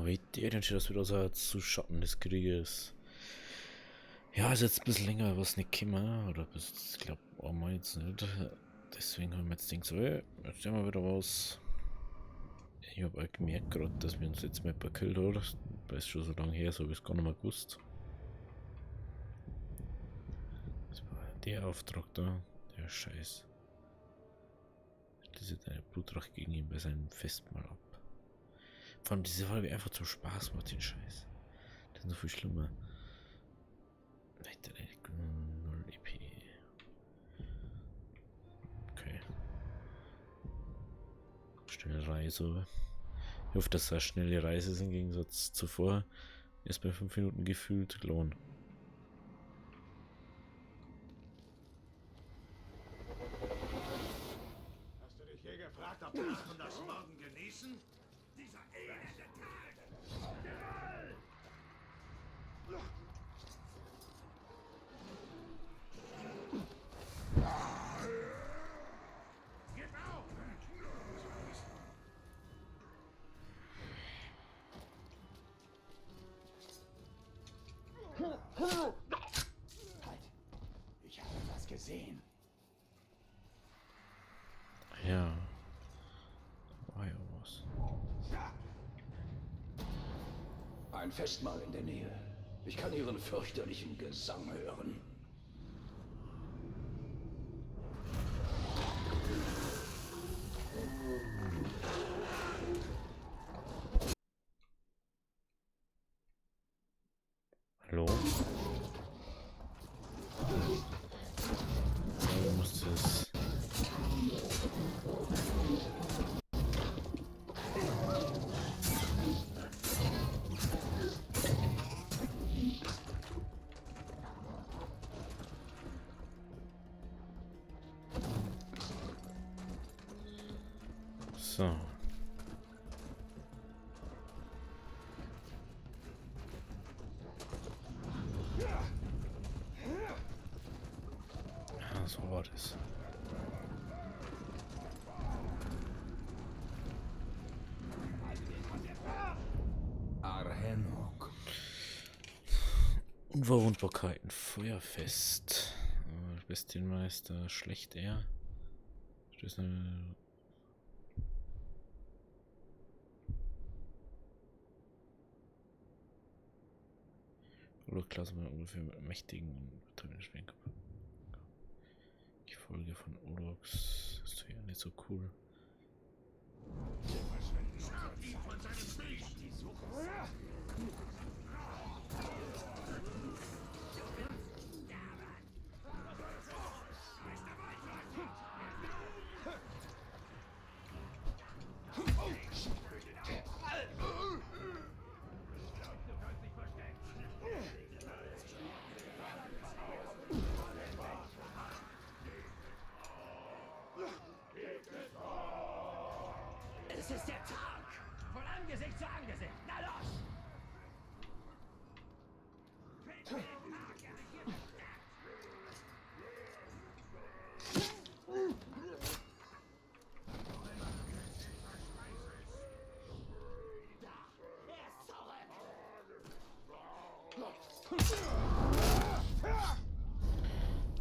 wie der denn schon das wieder so zu Schatten des Krieges. Ja, ist jetzt ein bisschen länger was nicht gekommen, oder bis, ich glaube, einmal jetzt nicht. Deswegen haben wir jetzt gedacht, so, ey, jetzt sehen wir wieder was. Ich habe auch gemerkt gerade, dass wir uns jetzt mal gekillt haben. Das ist schon so lange her, so habe ich es gar nicht mehr gewusst. Das war der Auftrag da, der Scheiß. Schließe deine Blutrache gegen ihn bei seinem Festmahl ab. Vor allem diese Folge einfach zum Spaß macht, den Scheiß. Das ist noch viel schlimmer. Weiter 0 EP. Okay. Schnelle Reise. Ich hoffe, dass das schnelle Reise ist im Gegensatz zuvor. Erst bei 5 Minuten gefühlt lohnt. Hast du dich je gefragt, ob Drachen das Morgen genießen? Dieser elende Tag! Gib auf! Halt! Ich habe was gesehen. Ja. War ja was. Ein Festmahl in der Nähe. Ich kann ihren fürchterlichen Gesang hören. Hallo? Du musst es. So. Ja, so war das. Arhenok. Unverwundbarkeiten, Feuerfest. Bestienmeister, schlecht er. Das ist eine. Oder Klasse mit ungefähr mächtigen und betriebenen Schwenkern. Die Folge von Olox ist ja nicht so cool. Es ist der Tag! Von Angesicht zu Angesicht! Na los!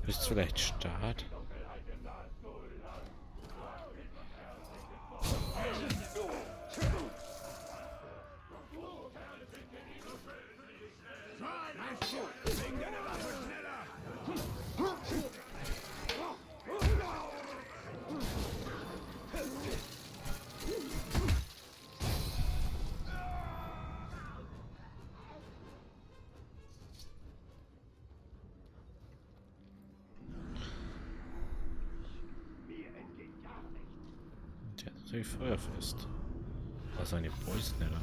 Bist vielleicht Start? Bring deine Waffe schneller! Der hat natürlich Feuerfest. Was eine Poisoner.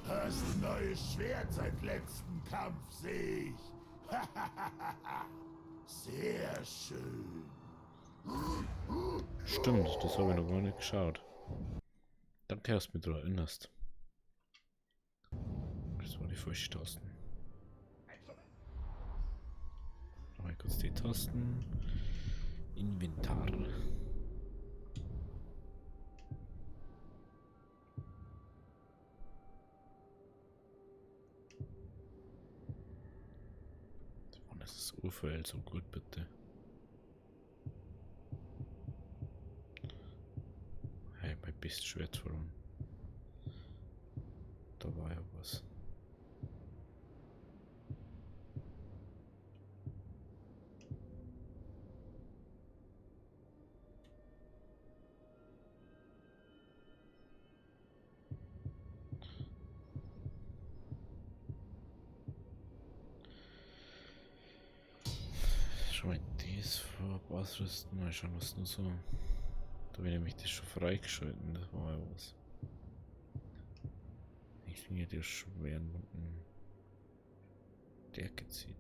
Hast ein neues Schwert seit letztem Kampf, sehe ich. Sehr schön. Stimmt, das habe ich noch gar nicht geschaut. Danke, dass du mich daran erinnerst. Das war die falsche Tasten. Mal kurz die Tasten. Inventar. Ja, 2 Feuerfest. das Urfeld so gut, bitte. Hey, mein Bestschwert verloren. Da war ja was. Schon mal das ausrüsten, mal schauen, was nur so. Da habe ich nämlich das schon freigeschalten, das war ja was. Ich bin hier die schweren Wunden. Der gezieht.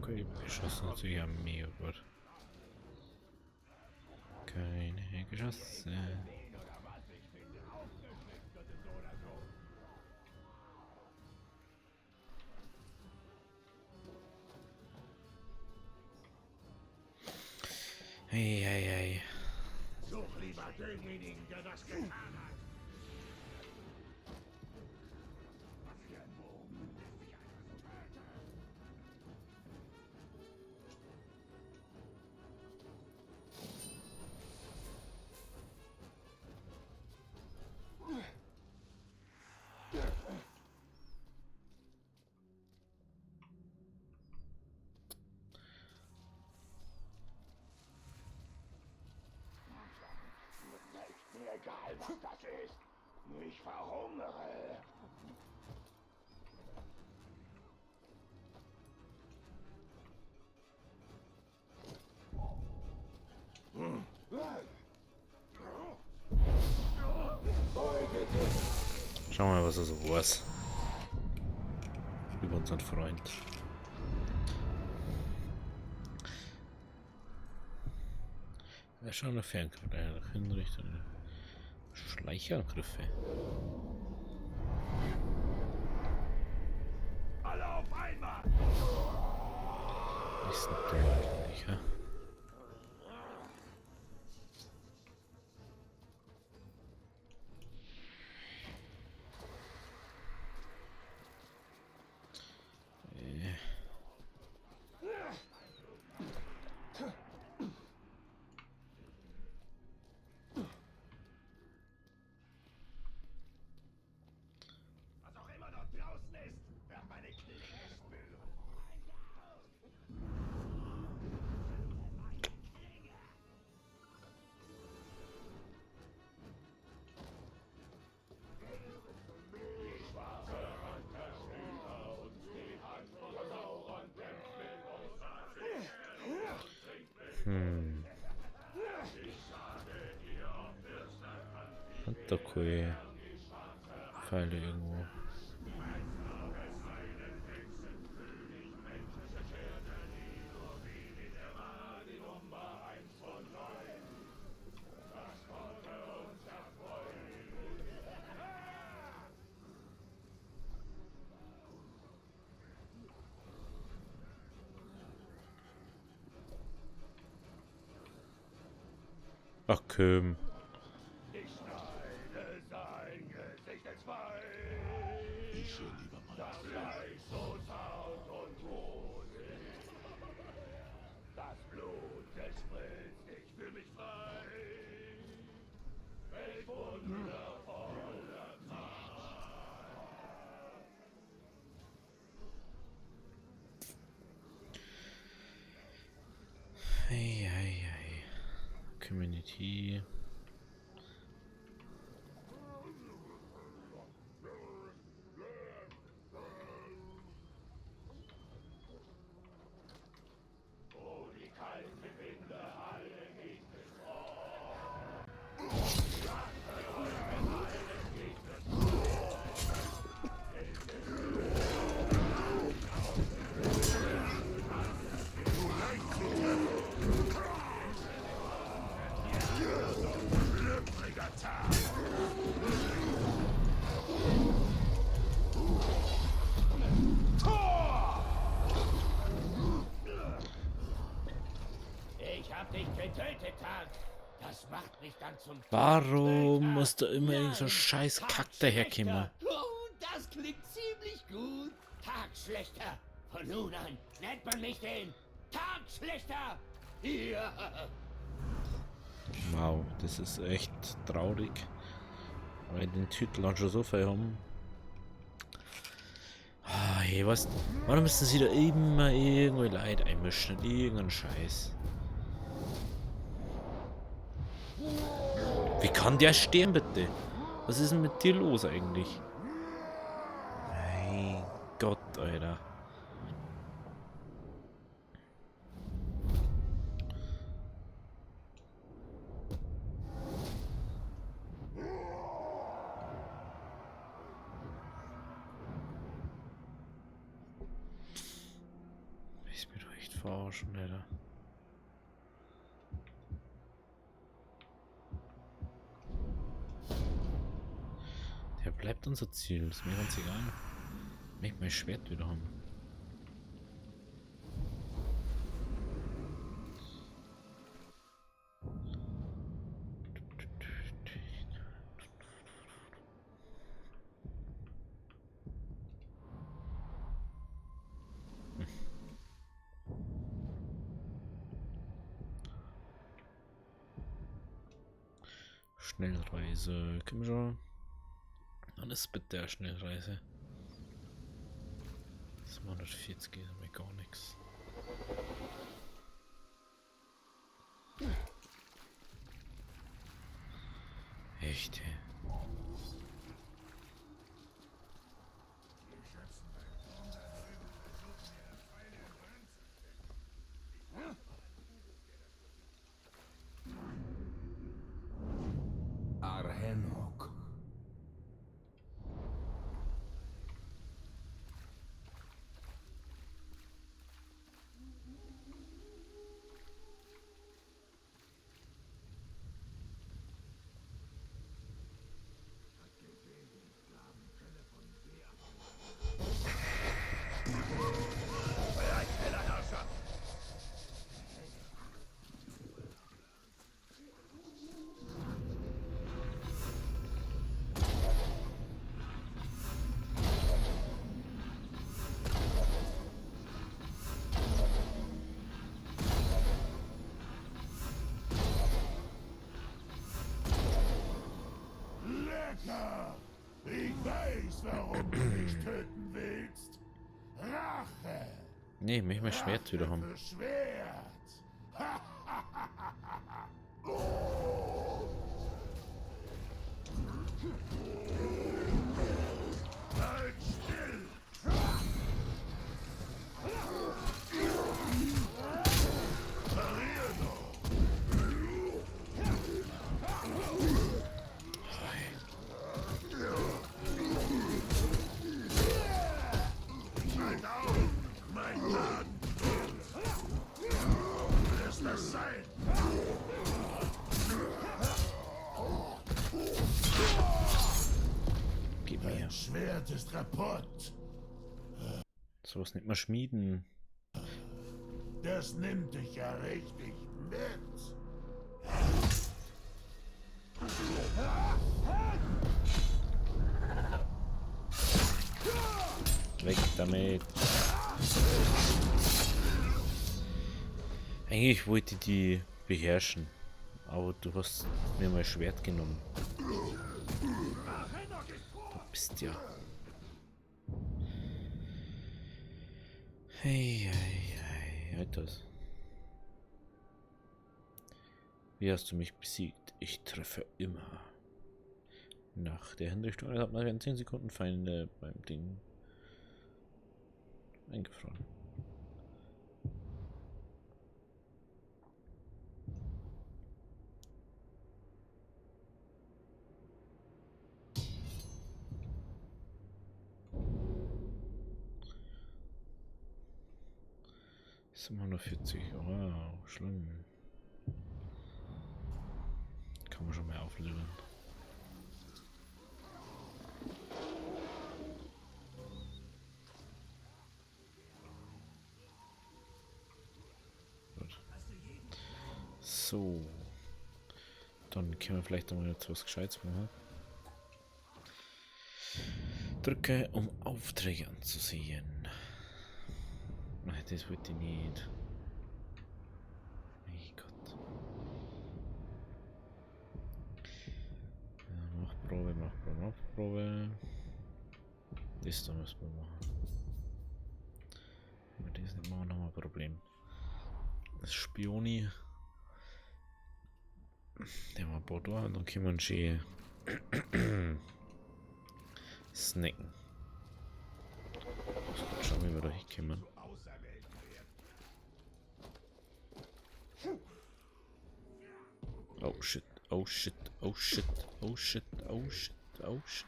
Okay, Geschosse natürlich am Meer, aber keine Geschosse. Hey, hey, hey. Such lieber denjenigen, der das getan hat. Mir egal, was das ist. Ich verhungere. Schauen wir mal, was er so weiß. Über unseren Freund. Ja, schon eine Ferngriffe, Hinrichtung. Schleichangriffe. Alle auf einmal! Ist ein Dumm eigentlich, ja? Was auch immer dort draußen ist, wird meine Klinge spüren. Hat da keine Pfeile irgendwo. Ach komm. Ich schneide sein Gesicht entzwei. Ich sehe lieber mal. Das Fleisch so zart und rosig. Das Blut, es spritzt, ich fühl mich frei. Welch wundervoller Tag. Hey, hey, hey. Community. Ich hab dich getötet, Tag. Das macht mich dann zum Warum muss da immer irgend so ein scheiß Kack daherkommen? Oh, das klingt ziemlich gut. Tagschlechter. Von nun an nennt man mich den Tagschlechter. Ja. Wow, das ist echt traurig. Weil den Titel auch schon so viel haben. Ah, hey, was? Warum müssen sie da immer irgendwo Leid einmischen? Irgendein Scheiß. Wie kann der sterben, bitte? Was ist denn mit dir los eigentlich? Mein Gott, Alter. Ich bin doch echt verarschen, Alter. Der bleibt unser Ziel, ist mir ganz egal. Ich möchte mein Schwert wieder haben. Schnellreise, können wir schon. Dann ist bitte eine Schnellreise. 240 geht aber gar nichts. Echt, ey. Arhenok. Lecker! Ich weiß, warum du mich töten willst. Rache! Nee, ich möchte mein Schwert wieder haben. Für Schwert! Halt still! Parier doch! Halt auf! Mein Mann! Lass das sein! Gib mir. Mein Schwert ist kaputt! Sowas nicht mehr schmieden. Das nimmt dich ja richtig mit! Weg damit. Eigentlich wollte ich die beherrschen. Aber du hast mir mein Schwert genommen. Du bist ja. Hey, hey, hey. Halt das. Wie hast du mich besiegt? Ich treffe immer. Nach der Hinrichtung hat man in 10 Sekunden Feinde beim Ding eingefroren. Sind wir nur 40. Wow, schlimm. Kann man schon mal aufleveln. Gut. So. Dann können wir vielleicht mal jetzt was Gescheites machen. Drücke, um Aufträge anzusehen. Nein, das wollte ich nicht. Mein Gott. Ja, Machprobe, Machprobe, Machprobe. Das da müssen wir machen. Wenn wir das nicht machen, haben wir ein Problem. Das Spioni. Der war Bordeaux und dann können wir einen schön snacken. Schauen wir, wie wir da hinkommen. Oh shit, oh shit, oh shit, oh shit, oh shit, oh shit.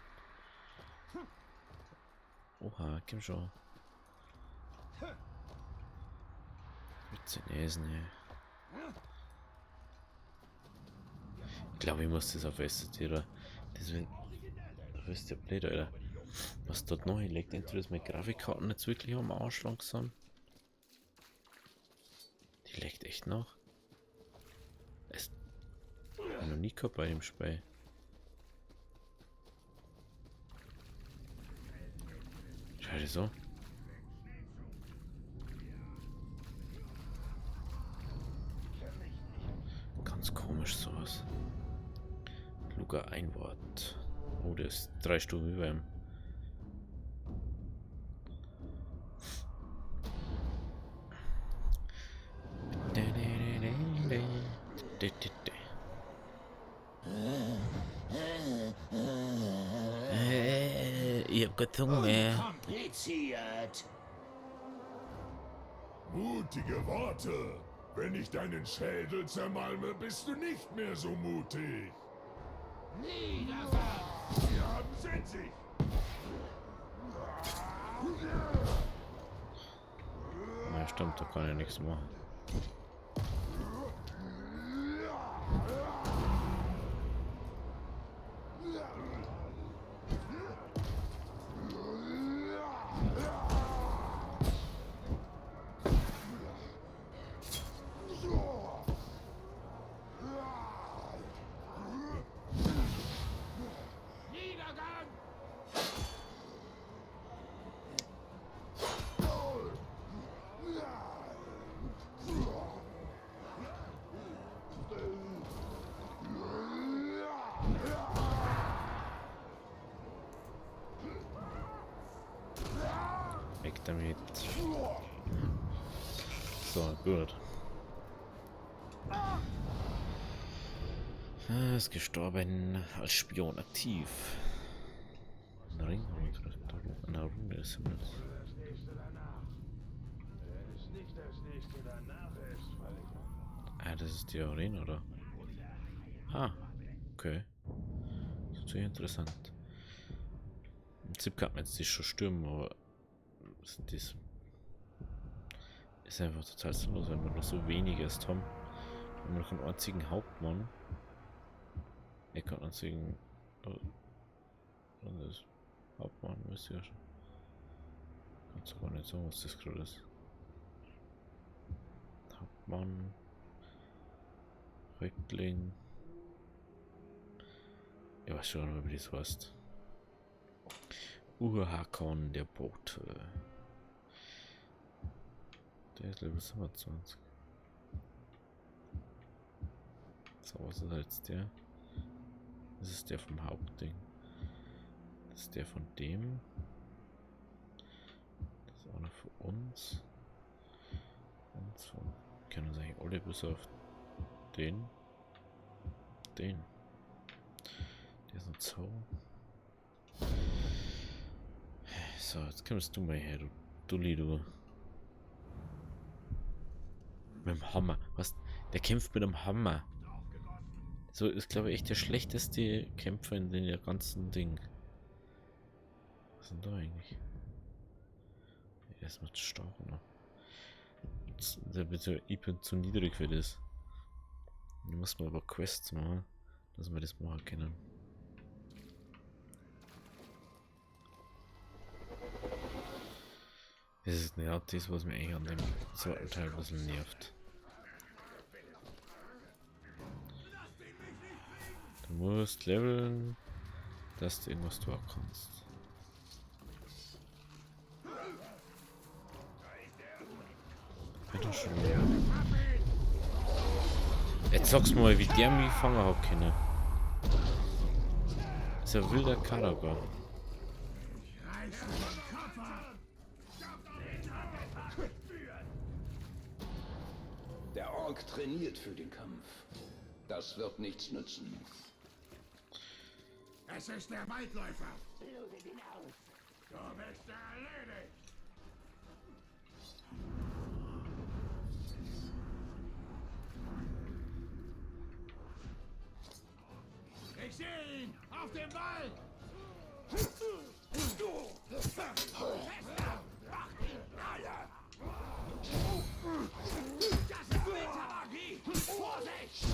Oha, komm schon. Mit den Eisen, ey. Ich glaube, ich muss das auf SSD. Deswegen. Du bist ja blöd, Alter. Was dort noch hinlegt, entweder ist meine Grafikkarten jetzt wirklich am Arsch langsam. Die legt echt noch. Es hab ich noch nie gehabt bei dem Spiel. Schau dir so. Ganz komisch sowas. Luga ein Wort. Oh, der ist 3 Stufen über ihm. Ich hab keinen Hunger mehr. Kompliziert. Mutige Worte. Wenn ich deinen Schädel zermalme, bist du nicht mehr so mutig. Wir haben sich. Na stimmt, da kann ich nichts machen. Weg damit. So, gut. Er ist gestorben als Spion aktiv. Ein Ring an der Runde des Himmels. Ah, das ist die Arena, oder? Ah, okay. Das ist natürlich interessant. Im Prinzip kann man jetzt nicht schon stürmen, aber das ist einfach total sinnlos, wenn wir noch so weniges haben. Wenn wir noch einen einzigen Hauptmann. Er kann einzigen. Das Hauptmann müsste ja schon. Kannst du gar nicht sagen, was das gerade ist. Hauptmann. Rückling. Ich weiß schon, wie das heißt. Urhakon der Bote. Der ist Level 27. So, was ist jetzt der? Das ist der vom Hauptding. Das ist der von dem. Das ist einer von uns. Und so können uns eigentlich alle bis auf den. den. Der ist ein Zau. So, jetzt kommst du mal her, du Dulli, du. Mit dem Hammer. Was? Der kämpft mit dem Hammer. So ist, glaube ich, echt der schlechteste Kämpfer in den ganzen Ding. Was ist denn da eigentlich? Erstmal stark, ne? Ich bin zu niedrig für das. Da muss man aber Quests machen, dass wir das machen können. Das ist ja das, was mich eigentlich an dem zweiten Teil ein bisschen nervt. Du musst leveln, dass du irgendwas tun kannst. Bitte schon. Jetzt sag's mal, wie der mich gefangen hat können. Das ist ein wilder Karager. Der Ork trainiert für den Kampf. Das wird nichts nützen. Es ist der Waldläufer. Du bist erledigt. Ich sehe ihn! Auf dem Wald! Das ist Metamagie! Vorsicht!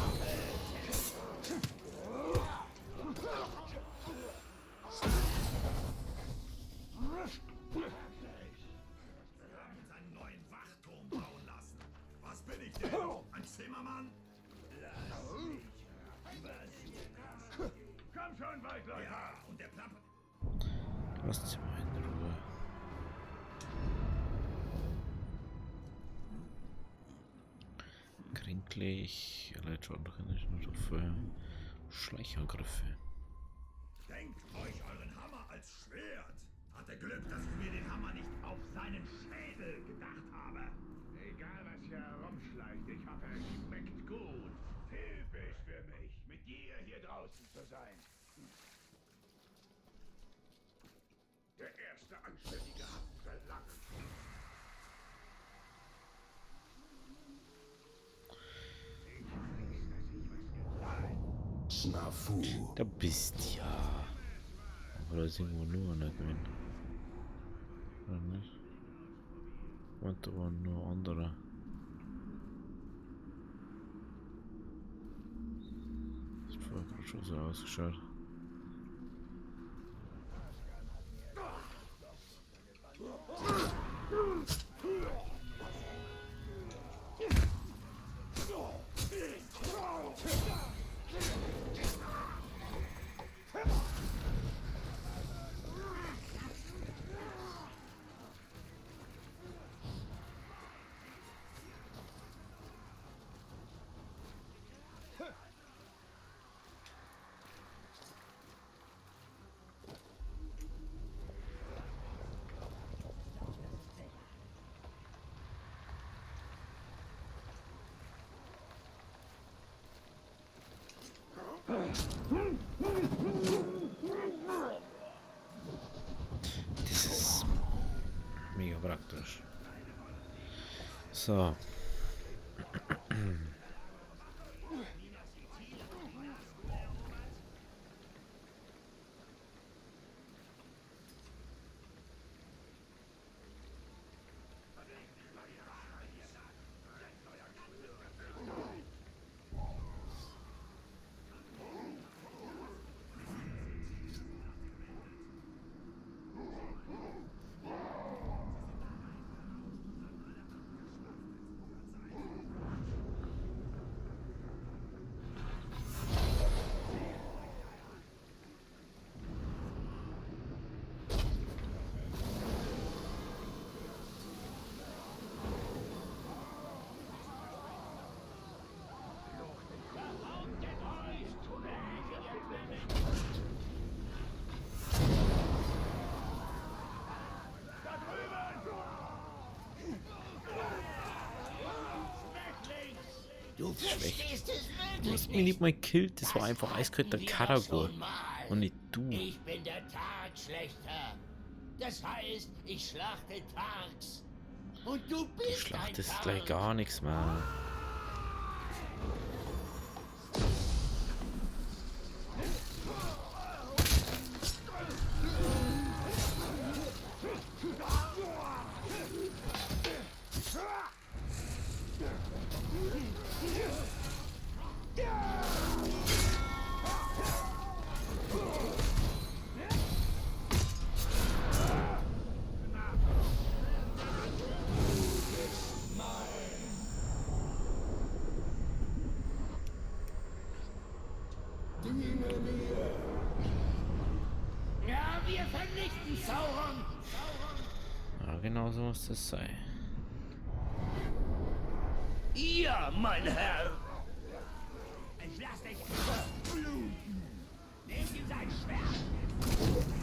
Wir haben uns einen neuen Wachturm bauen lassen. Was bin ich denn? Ein Zimmermann? Komm schon, Waldläufer! Ja, und der Plappe... Lasst sie mal in Ruhe. Kränklich, erleidet andere nicht nur für Schleichangriffe. Denkt euch euren Hammer als Schwert. Hatte Glück, dass ich mir den Hammer nicht auf seinen Schädel gedacht habe. Egal, was hier herumschleicht, ich hoffe, es schmeckt gut. Typisch für mich, mit dir hier draußen zu sein. Der erste Anständige hat verlangt. Snafu. Da bist ja. Oder ist irgendwo nur einer drin? Oder nicht? Und da waren nur andere. Das hat vorher gerade schon so ausgeschaut. Das ist mega praktisch. So. Du verstehst es Du wirklich hast mich nicht mal gekillt, das war einfach eiskalt der hatten wir Karagor. schon mal. Und nicht du. Ich bin der Tagschlechter. Das heißt, ich schlachte Tags. Und du Du bist schlachtest ein gleich Tag. gar nichts mehr. Ja, wir vernichten Sauron. Ja, genau so muss das sein. Ja, mein Herr. Ich lass dich verbluten. Nimm ihm sein Schwert.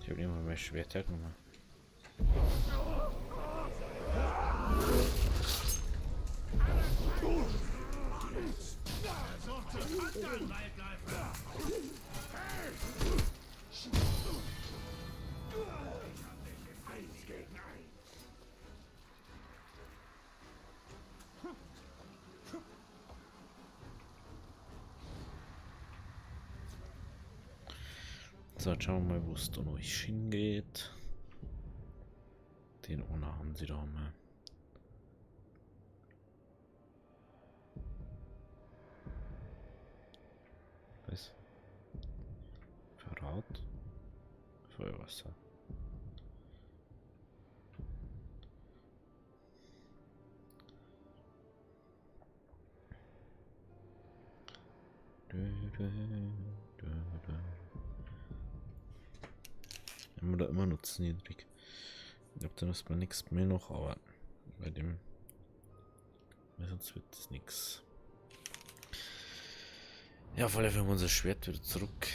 Ich habe immer mein Schwert hergenommen. So, jetzt schauen wir mal, wo es da noch hingeht. Den ohne haben sie da mal. Was? Verrat? Feuerwasser. Haben wir da immer noch zu niedrig. Ich glaube, dann ist man nichts mehr noch, aber bei dem. Weil sonst wird das nichts. Ja, auf alle Fälle haben wir unser Schwert wieder zurück.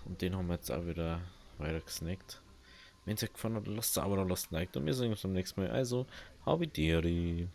Und den haben wir jetzt auch wieder weiter gesnackt. Wenn es euch gefallen hat, lasst es aber noch, lasst ein Like da. Wir sehen uns beim nächsten Mal. Also, Habideri.